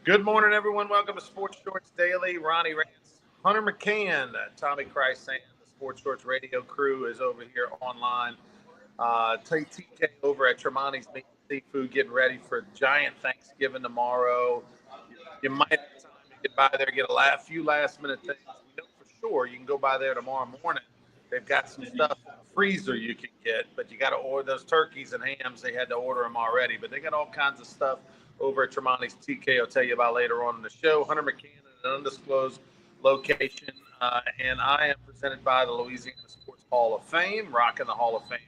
Good morning, everyone. Welcome to Sports Shorts Daily. Ronnie Rance, Hunter McCann, Tommy Christ, and the Sports Shorts radio crew is over here online. TK over at Tremonti's Meat and Seafood getting ready for giant Thanksgiving tomorrow. You might have time to get by there, get a few last minute things. We know for sure you can go by there tomorrow morning. They've got some stuff in the freezer you can get, but you got to order those turkeys and hams. They had to order them already, but they got all kinds of stuff over at Tremonti's. TK will tell you about later on in the show. Hunter McCann in an undisclosed location, and I am presented by the Louisiana Sports Hall of Fame, rocking the Hall of Fame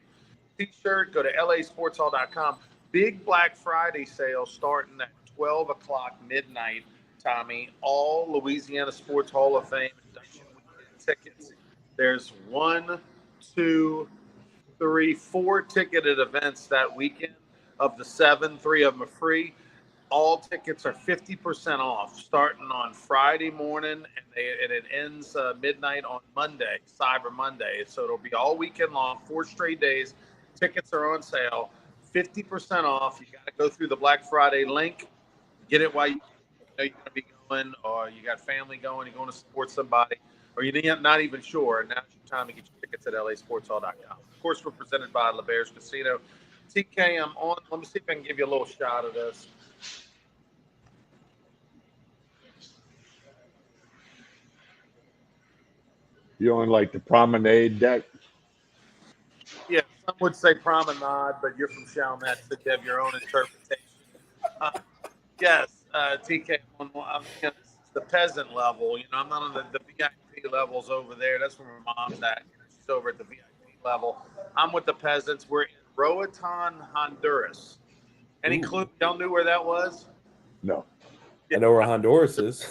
T-shirt. Go to lasportshall.com. Big Black Friday sale starting at 12 o'clock midnight, Tommy. All Louisiana Sports Hall of Fame induction weekend tickets. There's 4 ticketed events that weekend. Of the 7, 3 of them are free. All tickets are 50% off starting on Friday morning, and it ends midnight on Monday, Cyber Monday. So it'll be all weekend long, 4 straight days. Tickets are on sale, 50% off. You got to go through the Black Friday link. Get it while you know you're going to be going, or you got family going, you're going to support somebody, or you're not even sure. Now's your time to get your tickets at lasportshall.com. Of course, we're presented by LeBear's Casino. TK, I'm on. Let me see if I can give you a little shot of this. You on like the promenade deck? Yeah, some would say promenade, but you're from Chalmette, so you have your own interpretation. Yes, TK, I'm, this is the peasant level. I'm not on the VIP levels over there. That's where my mom's at. She's over at the VIP level. I'm with the peasants. We're in Roatan, Honduras. Any clue? Y'all knew where that was? No. I know where Honduras is.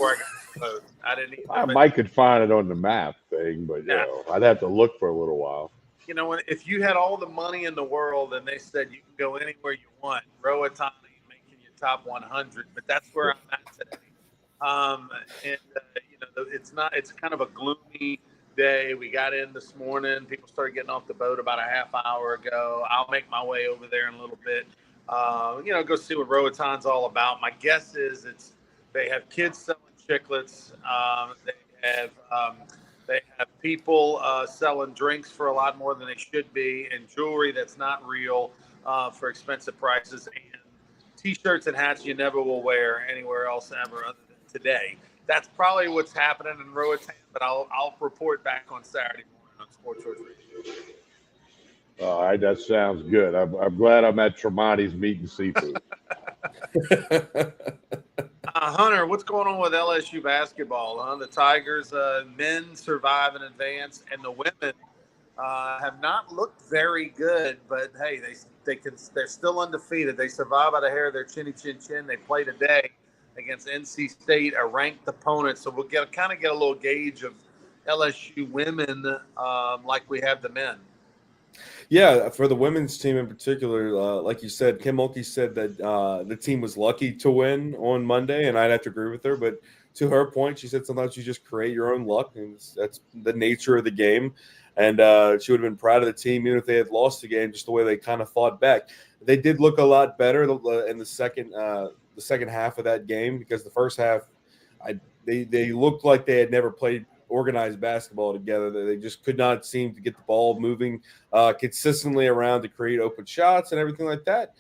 I didn't either. I might could find it on the map thing, but I'd have to look for a little while. If you had all the money in the world and they said you can go anywhere you want, Roatan ain't making your top 100, but that's where I'm at today. It's kind of a gloomy day. We got in this morning. People started getting off the boat about a half hour ago. I'll make my way over there in a little bit. Go see what Roatan's all about. My guess is they have kids selling chiclets. They have people selling drinks for a lot more than they should be, and jewelry that's not real for expensive prices, and T-shirts and hats you never will wear anywhere else ever other than today. That's probably what's happening in Roatan, but I'll report back on Saturday morning on Sports Shorts Radio. All right, that sounds good. I'm glad I'm at Tremonti's Meat and Seafood. Hunter, what's going on with LSU basketball? The Tigers men survive in advance, and the women have not looked very good. But hey, they're still undefeated. They survive by the hair of their chinny chin chin. They play today against NC State, a ranked opponent. So we'll get a little gauge of LSU women like we have the men. Yeah, for the women's team in particular, like you said, Kim Mulkey said that the team was lucky to win on Monday, and I'd have to agree with her. But to her point, she said sometimes you just create your own luck, and that's the nature of the game. And she would have been proud of the team even if they had lost the game, just the way they kind of fought back. They did look a lot better in the second half of that game, because the first half, they looked like they had never played organized basketball together. They just could not seem to get the ball moving consistently around to create open shots and everything like that.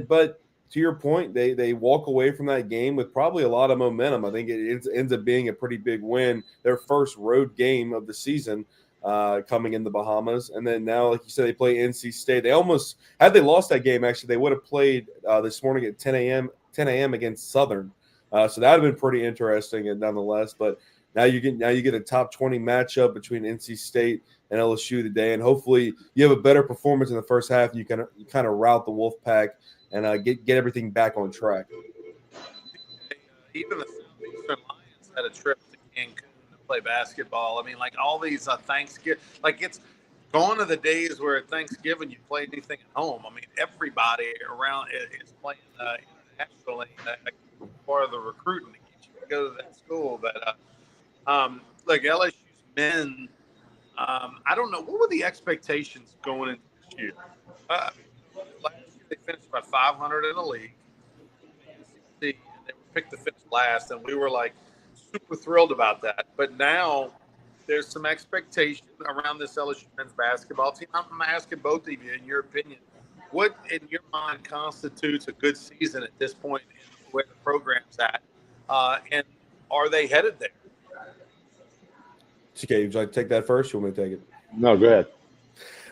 But to your point, they walk away from that game with probably a lot of momentum. I think it ends up being a pretty big win, their first road game of the season coming in the Bahamas. And then now, like you said, they play NC State. They almost, had they lost that game, actually, they would have played this morning at 10 a.m. against Southern. So that would have been pretty interesting, and nonetheless. But now you get a top 20 matchup between NC State and LSU today, and hopefully you have a better performance in the first half. And you kind of rout the Wolfpack and get everything back on track. Even the Southeastern Lions had a trip to Cancun to play basketball. I mean, like all these Thanksgiving, like it's gone to the days where at Thanksgiving you play anything at home. I mean, everybody around is playing internationally. Part of the recruiting to get you to go to that school, but. Like LSU's men, I don't know. What were the expectations going into this year? Last year they finished about 500 in the league, in the SEC, and they were picked to finish last, and we were like super thrilled about that. But now there's some expectation around this LSU men's basketball team. I'm asking both of you, in your opinion, what in your mind constitutes a good season at this point in where the program's at, and are they headed there? Okay, would you like to take that first? You want me to take it? No, go ahead.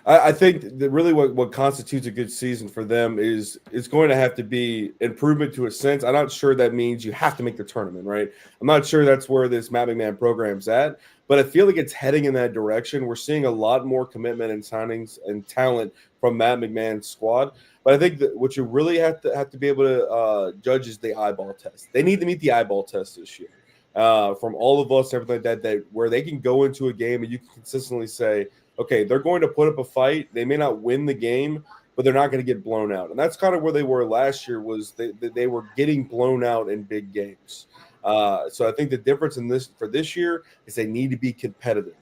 I think that really what constitutes a good season for them is going to have to be improvement to a sense. I'm not sure that means you have to make the tournament, right? I'm not sure that's where this Matt McMahon program's at, but I feel like it's heading in that direction. We're seeing a lot more commitment and signings and talent from Matt McMahon's squad. But I think that what you really have to be able to judge is the eyeball test. They need to meet the eyeball test this year. From all of us, everything like that, where they can go into a game and you can consistently say, okay, they're going to put up a fight. They may not win the game, but they're not going to get blown out. And that's kind of where they were last year. Was they were getting blown out in big games. So I think the difference in this for this year is they need to be competitive.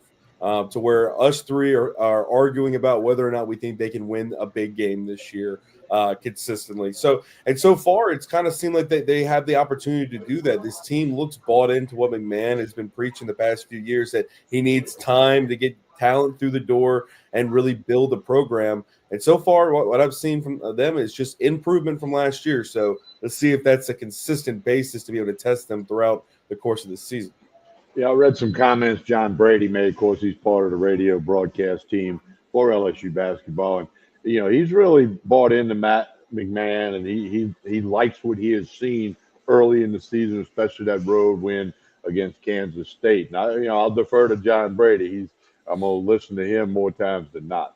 To where us three are arguing about whether or not we think they can win a big game this year consistently. So far, it's kind of seemed like they have the opportunity to do that. This team looks bought into what McMahon has been preaching the past few years, that he needs time to get talent through the door and really build a program. And so far, what I've seen from them is just improvement from last year. So let's see if that's a consistent basis to be able to test them throughout the course of the season. Yeah, I read some comments John Brady made. Of course, he's part of the radio broadcast team for LSU basketball. And, he's really bought into Matt McMahon, and he likes what he has seen early in the season, especially that road win against Kansas State. Now, I'll defer to John Brady. I'm going to listen to him more times than not.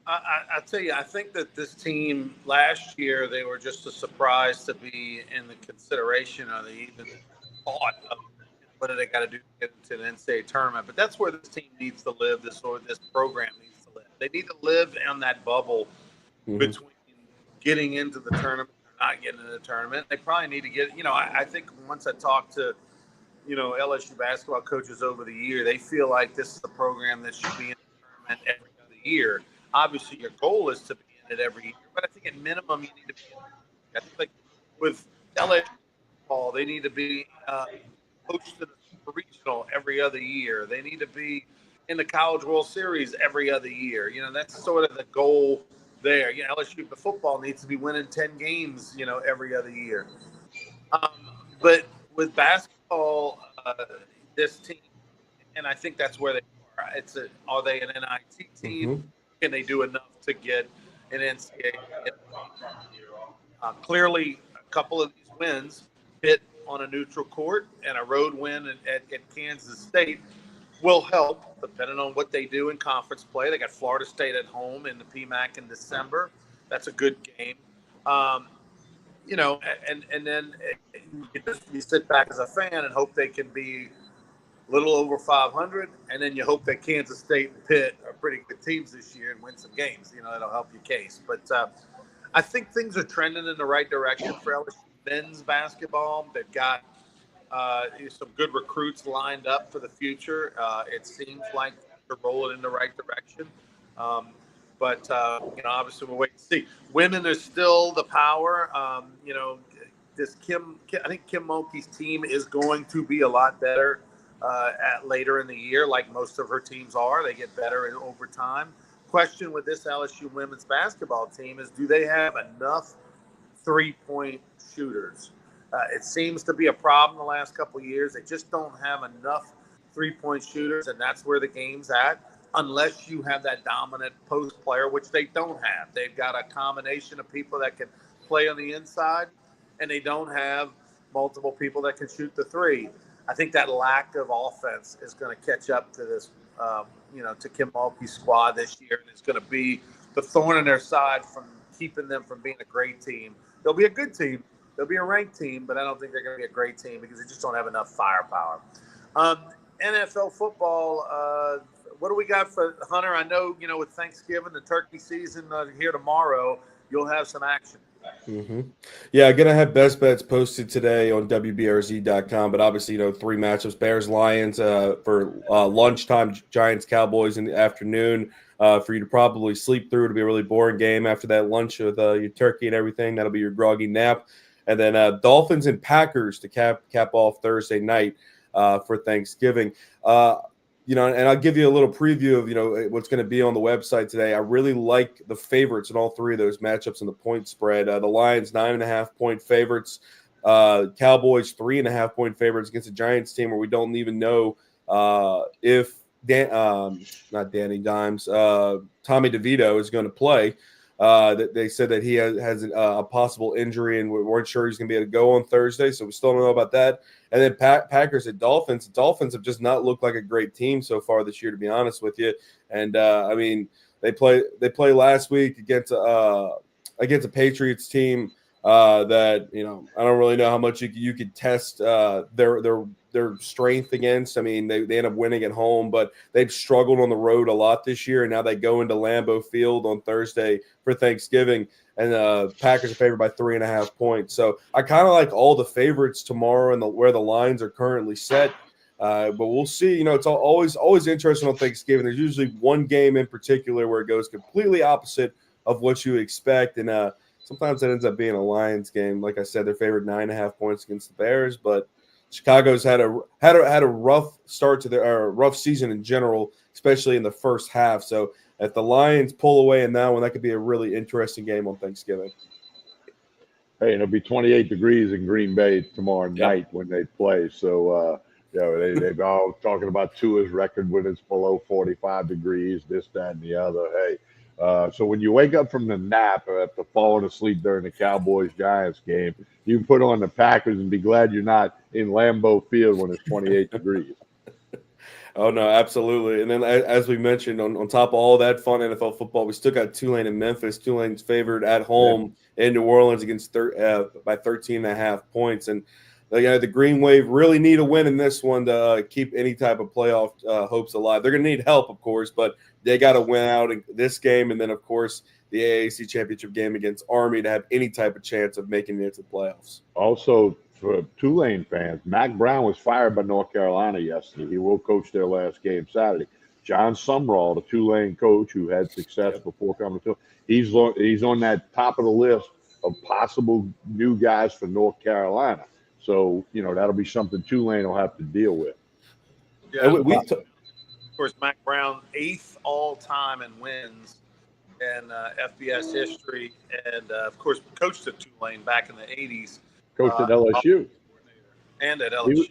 I tell you, I think that this team last year, they were just a surprise to be in the consideration, or they even thought of what do they got to do to get into the NCAA tournament. But that's where this team needs to live. This program needs to live. They need to live in that bubble between getting into the tournament and not getting into the tournament. They probably need to get. I think once I talked to LSU basketball coaches over the year, they feel like this is a program that should be in the tournament every other year. Obviously, your goal is to be in it every year, but I think at minimum you need to be in it. I think like with LSU ball, they need to be hosted a super regional every other year. They need to be in the College World Series every other year. That's sort of the goal there. LSU the football needs to be winning 10 games, every other year. But with basketball, this team, and I think that's where they are. Are they an NIT team? Can they do enough to get an NCAA? Clearly, a couple of these wins hit on a neutral court, and a road win at Kansas State will help, depending on what they do in conference play. They got Florida State at home in the PMAC in December. That's a good game. And then you sit back as a fan and hope they can be a little over 500, and then you hope that Kansas State and Pitt are pretty good teams this year and win some games. That'll help your case. But I think things are trending in the right direction for LSU men's basketball. They've got some good recruits lined up for the future. It seems like they're rolling in the right direction. But obviously we'll wait and see. Women are still the power. I think Kim Mulkey's team is going to be a lot better later in the year, like most of her teams are. They get better over time. Question with this LSU women's basketball team is, do they have enough three-point shooters? It seems to be a problem the last couple of years. They just don't have enough three-point shooters, and that's where the game's at, unless you have that dominant post player, which they don't have. They've got a combination of people that can play on the inside, and they don't have multiple people that can shoot the three. I think that lack of offense is going to catch up to this, to Kim Mulkey's squad this year, and it's going to be the thorn in their side from keeping them from being a great team. They'll be a good team. They'll be a ranked team, but I don't think they're going to be a great team because they just don't have enough firepower. NFL football, what do we got for Hunter? I know, with Thanksgiving, the turkey season here tomorrow, you'll have some action. Yeah, going to have best bets posted today on WBRZ.com, but obviously, 3 matchups, Bears, Lions for lunchtime, Giants, Cowboys in the afternoon. For you to probably sleep through. It'll be a really boring game after that lunch with your turkey and everything. That'll be your groggy nap. And then Dolphins and Packers to cap off Thursday night for Thanksgiving. And I'll give you a little preview of, what's going to be on the website today. I really like the favorites in all three of those matchups in the point spread. The Lions, 9.5-point favorites. Cowboys, 3.5-point favorites against a Giants team where we don't even know if not Danny Dimes, Tommy DeVito is going to play. They said that he has a possible injury and we weren't sure he's going to be able to go on Thursday, so we still don't know about that. And then Packers at Dolphins. The Dolphins have just not looked like a great team so far this year, to be honest with you. And they play last week against a Patriots team that I don't really know how much you could test their strength against. I mean, they end up winning at home, but they've struggled on the road a lot this year. And now they go into Lambeau Field on Thursday for Thanksgiving, and Packers are favored by 3.5 points. So I kind of like all the favorites tomorrow and where the lines are currently set. But we'll see. It's always interesting on Thanksgiving. There's usually one game in particular where it goes completely opposite of what you expect, and sometimes it ends up being a Lions game. Like I said, they're favored 9.5 points against the Bears, but Chicago's had a rough start to their rough season in general, especially in the first half. So if the Lions pull away in that one, that could be a really interesting game on Thanksgiving. Hey, it'll be 28 degrees in Green Bay tomorrow night when they play. So, they've all talking about Tua's record when it's below 45 degrees, this, that, and the other. Hey, so when you wake up from the nap after falling asleep during the Cowboys-Giants game, you can put on the Packers and be glad you're not in Lambeau Field when it's 28 degrees. Oh, no, absolutely. And then as we mentioned, on top of all that fun NFL football, we still got Tulane and Memphis. Tulane's favored at home in New Orleans against by 13.5 points. And the Green Wave really need a win in this one to keep any type of playoff hopes alive. They're going to need help, of course, but they got to win out in this game. And then, of course, the AAC championship game against Army to have any type of chance of making it to the playoffs. Also, for Tulane fans, Mack Brown was fired by North Carolina yesterday. He will coach their last game Saturday. John Sumrall, the Tulane coach who had success before coming to, he's on that top of the list of possible new guys for North Carolina. So, that'll be something Tulane will have to deal with. Yeah, of course, Mack Brown, 8th all-time in wins in FBS history, and, of course, coached at Tulane back in the 80s. Coached at LSU. And at LSU.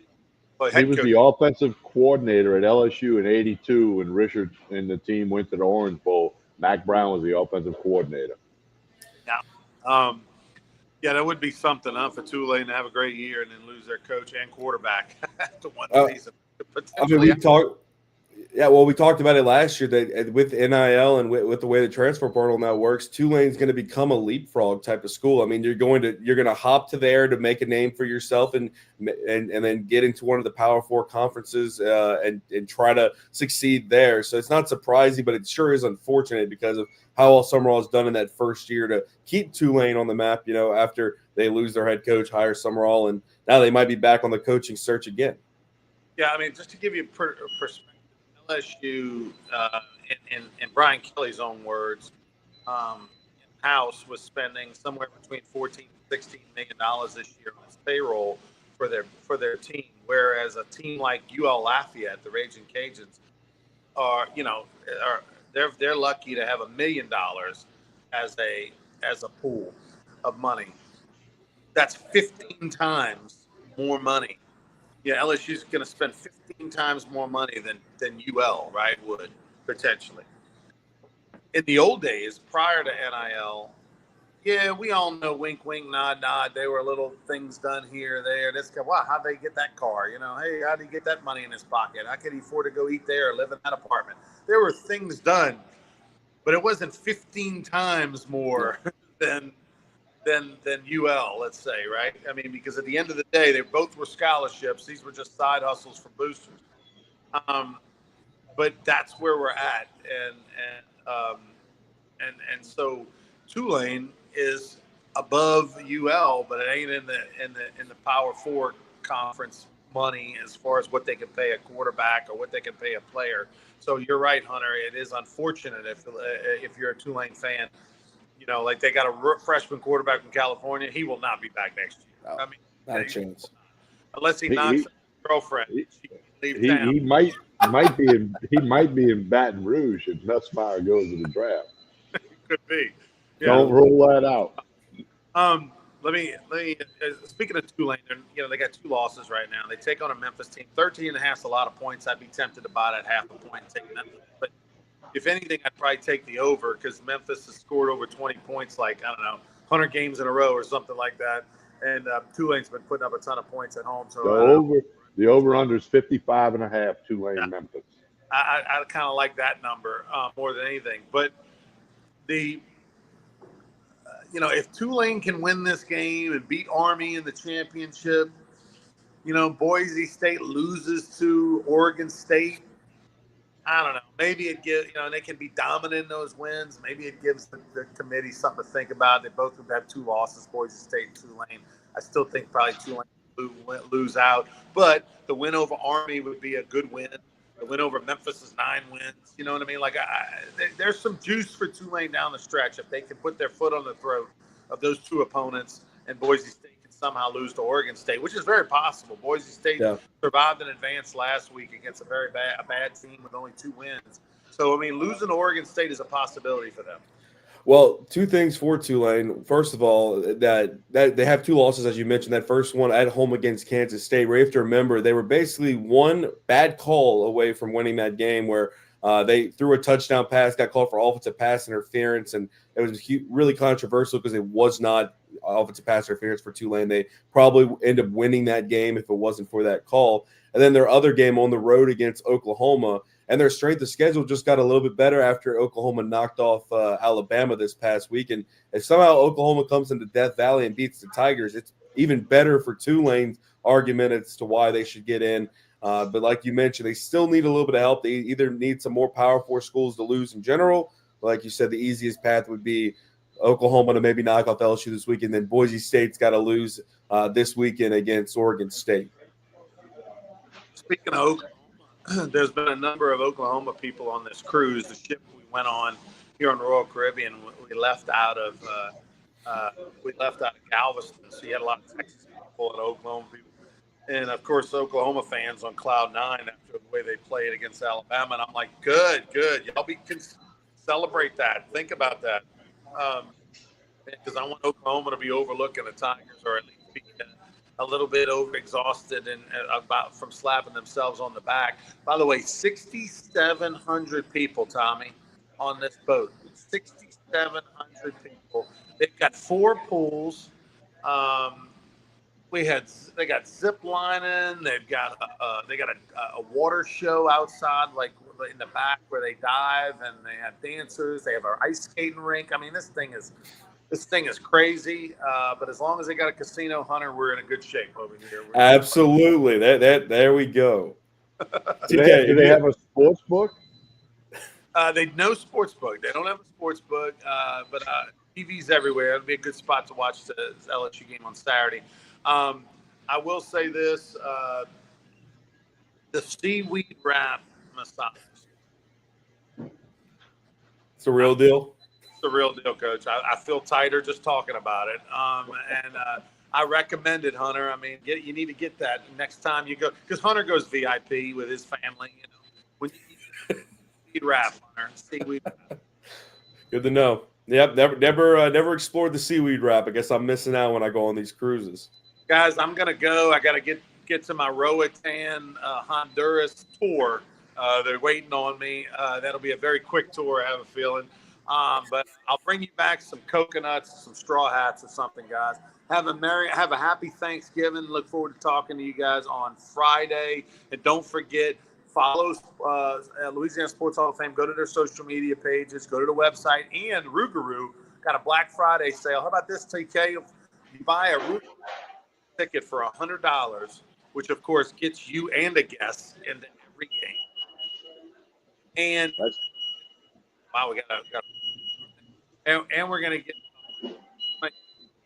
He was the offensive coordinator at LSU in '82 when Richard and the team went to the Orange Bowl. Mack Brown was the offensive coordinator. Yeah, that would be something for Tulane to have a great year and then lose their coach and quarterback to one season. We talked about it last year that with NIL and with the way the transfer portal now works, Tulane's going to become a leapfrog type of school. I mean, you're going to hop to there to make a name for yourself and then get into one of the Power Four conferences and try to succeed there. So it's not surprising, but it sure is unfortunate because of how well Summerall has done in that first year to keep Tulane on the map. After they lose their head coach, hire Summerall, and now they might be back on the coaching search again. Yeah, I mean, just to give you perspective. LSU, in Brian Kelly's own words, in-house was spending somewhere between $14 and $16 million this year on its payroll for their team, whereas a team like UL Lafayette, the Raging Cajuns, they're lucky to have $1 million as a pool of money. That's 15 times more money. Yeah, LSU's going to spend 15 times more money than UL, right, would potentially. In the old days, prior to NIL, we all know wink, wink, nod, nod. There were little things done here, there. This guy, wow, how'd they get that car? Hey, how'd he get that money in his pocket? How could he afford to go eat there or live in that apartment? There were things done, but it wasn't 15 times more than UL, let's say, right? I mean, because at the end of the day, they both were scholarships. These were just side hustles for boosters. But that's where we're at, and so Tulane is above UL, but it ain't in the Power Four conference money as far as what they can pay a quarterback or what they can pay a player. So you're right, Hunter. It is unfortunate if you're a Tulane fan. Like they got a freshman quarterback from California. He will not be back next year. No, not a chance. Unless he knocks out his girlfriend, she can leave town. He might be in Baton Rouge if Nussmeier goes to the draft. Could be. Yeah. Don't rule that out. Let me. Speaking of Tulane, they got 2 losses right now. They take on a Memphis team. 13.5 is a lot of points. I'd be tempted to buy that half a point and take Memphis. But if anything, I'd probably take the over because Memphis has scored over 20 points, 100 games in a row or something like that. And Tulane's been putting up a ton of points at home. So the over under is 55.5. Tulane Memphis. I kind of like that number more than anything. But if Tulane can win this game and beat Army in the championship, Boise State loses to Oregon State. I don't know. Maybe it gives, they can be dominant in those wins. Maybe it gives the committee something to think about. They both have 2 losses, Boise State and Tulane. I still think probably Tulane lose out. But the win over Army would be a good win. The win over Memphis is 9 wins. You know what I mean? There's some juice for Tulane down the stretch if they can put their foot on the throat of those 2 opponents and Boise State can somehow lose to Oregon State, which is very possible. Boise State survived and advanced last week against a bad team with only 2 wins. So, losing to Oregon State is a possibility for them. Well, 2 things for Tulane. First of all, that they have 2 losses, as you mentioned. That first one at home against Kansas State, where you have to remember they were basically 1 bad call away from winning that game, where they threw a touchdown pass, got called for offensive pass interference, and it was really controversial because it was not offensive pass interference for Tulane. They probably end up winning that game if it wasn't for that call. And then their other game on the road against Oklahoma, and their strength of schedule just got a little bit better after Oklahoma knocked off Alabama this past week. And if somehow Oklahoma comes into Death Valley and beats the Tigers, it's even better for Tulane's argument as to why they should get in. But like you mentioned, they still need a little bit of help. They either need some more Power 4 schools to lose in general. Like you said, the easiest path would be Oklahoma to maybe knock off LSU this week, and then Boise State's got to lose this weekend against Oregon State. Speaking of Oklahoma, there's been a number of Oklahoma people on this cruise. The ship we went on here on the Royal Caribbean, we left out of Galveston, so you had a lot of Texas people and Oklahoma people. And, of course, Oklahoma fans on cloud 9 after the way they played against Alabama. And I'm like, good. Y'all can celebrate that. Think about that. Because I want Oklahoma to be overlooking the Tigers, or at least be a little bit overexhausted and about from slapping themselves on the back. By the way, 6,700 people, Tommy, on this boat. 6,700 people. They've got 4 pools. They got zip lining. They got a water show outside, like in the back where they dive, and they have dancers. They have an ice skating rink. This thing is crazy. But as long as they got a casino, Hunter, we're in a good shape over here. Absolutely. There we go. Do they have a sports book? No sports book. They don't have a sports book, but TV's everywhere. It'll be a good spot to watch the LSU game on Saturday. I will say this: the seaweed wrap massage. It's a real deal. It's a real deal, Coach. I feel tighter just talking about it. And I recommend it, Hunter. You need to get that next time you go, because Hunter goes VIP with his family. When you seaweed wrap, Hunter, seaweed wrap. Good to know. Yep, never explored the seaweed wrap. I guess I'm missing out when I go on these cruises. Guys, I'm gonna go. I gotta get to my Roatan Honduras tour. They're waiting on me. That'll be a very quick tour, I have a feeling. But I'll bring you back some coconuts, some straw hats, or something, guys. Have a happy Thanksgiving. Look forward to talking to you guys on Friday. And don't forget, follow Louisiana Sports Hall of Fame. Go to their social media pages. Go to the website. And Rougarou got a Black Friday sale. How about this, TK? You buy a Rougarou ticket for $100, which of course gets you and a guest into every game. And wow, we got and we're gonna get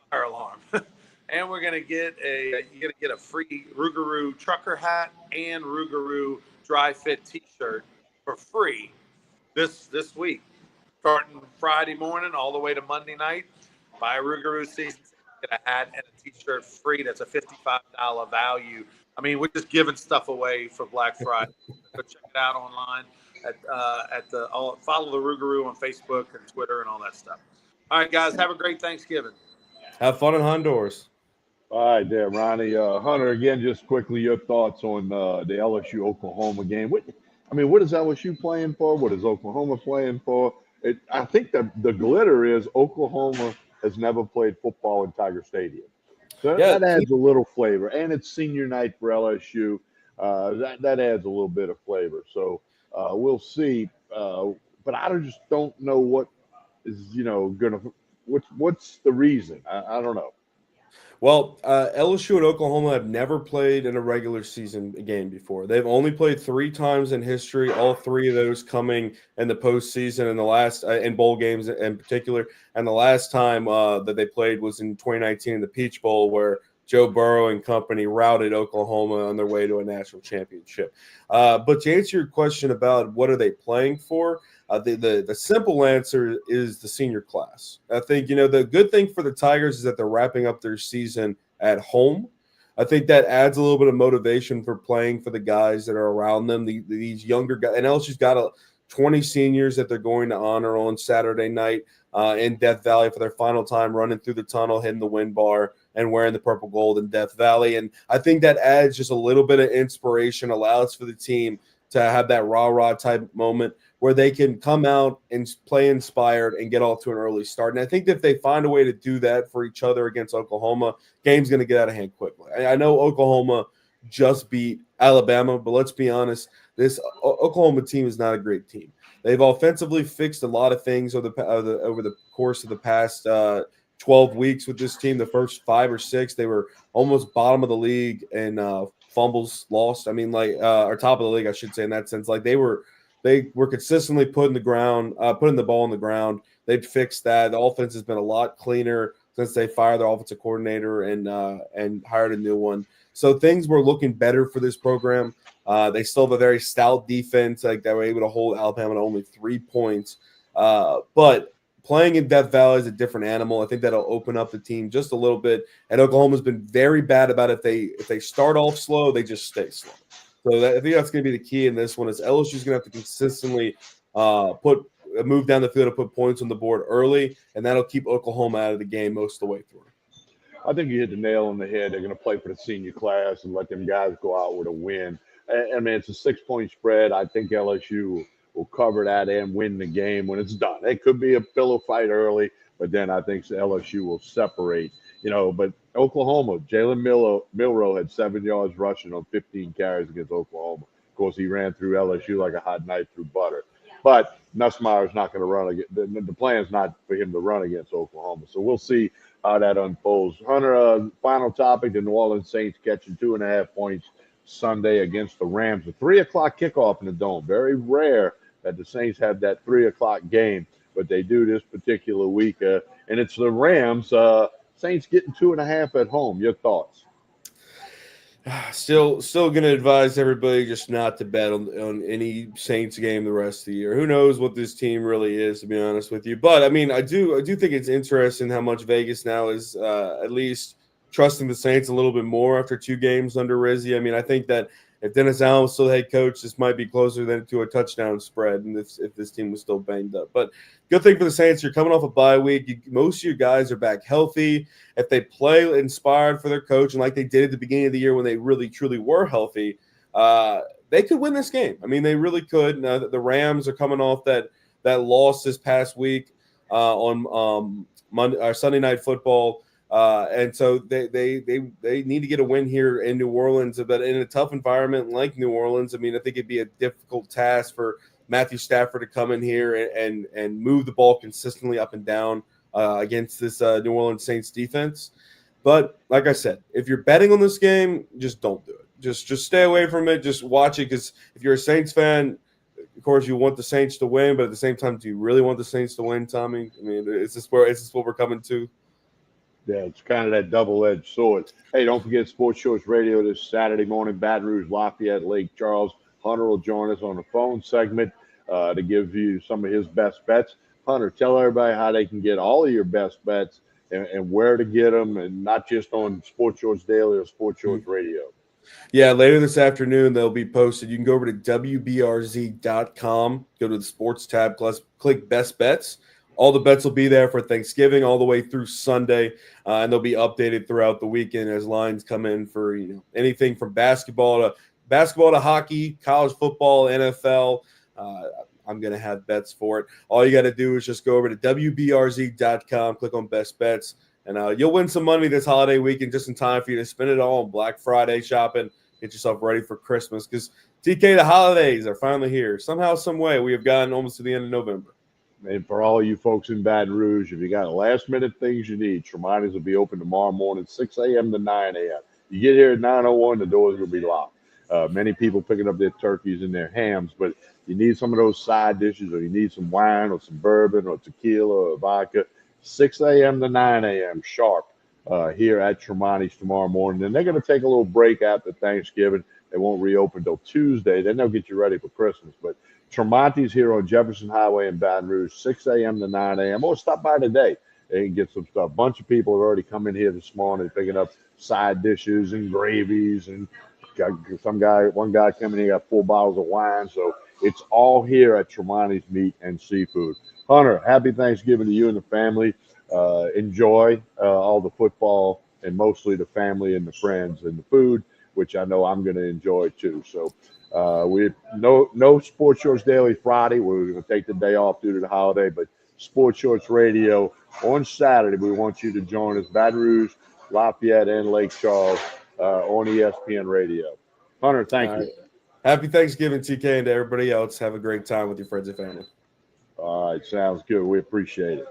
fire alarm, and we're gonna get you're gonna get a free Rougarou trucker hat and Rougarou dry fit T-shirt for free this week starting Friday morning all the way to Monday night. Buy a Rougarou season, get a hat and a T-shirt free. That's a $55 value. I mean, we're just giving stuff away for Black Friday. So check it out online follow the Rougarou on Facebook and Twitter and all that stuff. All right, guys, have a great Thanksgiving. Have fun in Honduras. All right, there, Ronnie. Hunter, again, just quickly, your thoughts on the LSU Oklahoma game. What is LSU playing for? What is Oklahoma playing for? I think the glitter is Oklahoma has never played football in Tiger Stadium. So that adds a little flavor. And it's senior night for LSU. That adds a little bit of flavor. So we'll see. But I just don't know what is, what's the reason? I don't know. Well, LSU and Oklahoma have never played in a regular season game before. They've only played 3 times in history, all 3 of those coming in the postseason and the last in bowl games in particular. And the last time that they played was in 2019 in the Peach Bowl, where Joe Burrow and company routed Oklahoma on their way to a national championship. But to answer your question about what are they playing for, the simple answer is the senior class. I think, the good thing for the Tigers is that they're wrapping up their season at home. I think that adds a little bit of motivation for playing for the guys that are around them, these younger guys. And LSU's got 20 seniors that they're going to honor on Saturday night in Death Valley for their final time running through the tunnel, hitting the wind bar, and wearing the purple gold in Death Valley. And I think that adds just a little bit of inspiration, allows for the team to have that rah-rah type moment where they can come out and play inspired and get off to an early start. And I think that if they find a way to do that for each other against Oklahoma, game's going to get out of hand quickly. I know Oklahoma just beat Alabama, but let's be honest, this Oklahoma team is not a great team. They've offensively fixed a lot of things over the course of the past 12 weeks with this team. The first 5 or 6, they were almost bottom of the league in fumbles lost. I mean, or top of the league, I should say, in that sense. Like they were consistently putting the ball on the ground. They'd fixed that. The offense has been a lot cleaner since they fired their offensive coordinator and hired a new one. So things were looking better for this program. They still have a very stout defense. Like they were able to hold Alabama to only 3 points. But playing in Death Valley is a different animal. I think that'll open up the team just a little bit. And Oklahoma's been very bad about if they start off slow, they just stay slow. So I think that's going to be the key in this one. Is LSU's going to have to consistently move down the field and put points on the board early, and that'll keep Oklahoma out of the game most of the way through. I think you hit the nail on the head. They're going to play for the senior class and let them guys go out with a win. I mean, it's a 6-point spread. I think LSU will cover that and win the game when it's done. It could be a pillow fight early, but then I think LSU will separate. But Oklahoma, Jalen Milroe had 7 yards rushing on 15 carries against Oklahoma. Of course, he ran through LSU like a hot knife through butter. But Nussmeier's not going to run against. The plan is not for him to run against Oklahoma. So we'll see how that unfolds. Hunter, final topic: the New Orleans Saints catching 2.5 points Sunday against the Rams. A 3:00 kickoff in the Dome. Very rare that the Saints have that 3:00 game, but they do this particular week. And it's the Rams. Saints getting 2.5 at home. Your thoughts? Still going to advise everybody just not to bet on any Saints game the rest of the year. Who knows what this team really is, to be honest with you. But I mean, I do think it's interesting how much Vegas now is at least trusting the Saints a little bit more after 2 games under Rizzi. I mean, I think that if Dennis Allen was still head coach, this might be closer to a touchdown spread, and if this team was still banged up. But good thing for the Saints, you're coming off a bye week. Most of your guys are back healthy. If they play inspired for their coach, and like they did at the beginning of the year when they really, truly were healthy, they could win this game. I mean, they really could. Now that the Rams are coming off that loss this past week on Monday or Sunday Night Football. And so they need to get a win here in New Orleans, but in a tough environment like New Orleans, I mean, I think it'd be a difficult task for Matthew Stafford to come in here and move the ball consistently up and down against this New Orleans Saints defense. But like I said, if you're betting on this game, just don't do it. Just stay away from it. Just watch it, because if you're a Saints fan, of course, you want the Saints to win, but at the same time, do you really want the Saints to win, Tommy? I mean, is this what we're coming to? Yeah, it's kind of that double-edged sword. Hey, don't forget Sports Shorts Radio this Saturday morning, Baton Rouge, Lafayette, Lake Charles. Hunter will join us on the phone segment to give you some of his best bets. Hunter, tell everybody how they can get all of your best bets and where to get them, and not just on Sports Shorts Daily or Sports Shorts Radio. Yeah, later this afternoon, they'll be posted. You can go over to WBRZ.com, go to the sports tab, click best bets. All the bets will be there for Thanksgiving all the way through Sunday, and they'll be updated throughout the weekend as lines come in for anything from basketball to hockey, college football, NFL. I'm going to have bets for it. All you got to do is just go over to WBRZ.com, click on best bets, and you'll win some money this holiday weekend just in time for you to spend it all on Black Friday shopping, get yourself ready for Christmas. Because, TK, the holidays are finally here. Somehow, some way, we have gotten almost to the end of November. And for all you folks in Baton Rouge, if you got last-minute things you need, Tremonti's will be open tomorrow morning, 6 a.m. to 9 a.m. You get here at 9:01, the doors will be locked. Many people picking up their turkeys and their hams, but you need some of those side dishes, or you need some wine or some bourbon or tequila or vodka, 6 a.m. to 9 a.m. sharp here at Tremonti's tomorrow morning. And they're going to take a little break after Thanksgiving. They won't reopen until Tuesday. Then they'll get you ready for Christmas. But Tremonti's here on Jefferson Highway in Baton Rouge, 6 a.m. to 9 a.m. Or stop by today and get some stuff. A bunch of people have already come in here this morning picking up side dishes and gravies, and one guy coming in got 4 bottles of wine. So it's all here at Tremonti's Meat and Seafood. Hunter, happy Thanksgiving to you and the family. Enjoy all the football and mostly the family and the friends and the food, which I know I'm going to enjoy too. So we no Sports Shorts Daily Friday. We're going to take the day off due to the holiday, but Sports Shorts Radio on Saturday. We want you to join us, Baton Rouge, Lafayette, and Lake Charles on ESPN Radio. Hunter, thank you. Happy Thanksgiving, TK, and to everybody else. Have a great time with your friends and family. All right, sounds good. We appreciate it.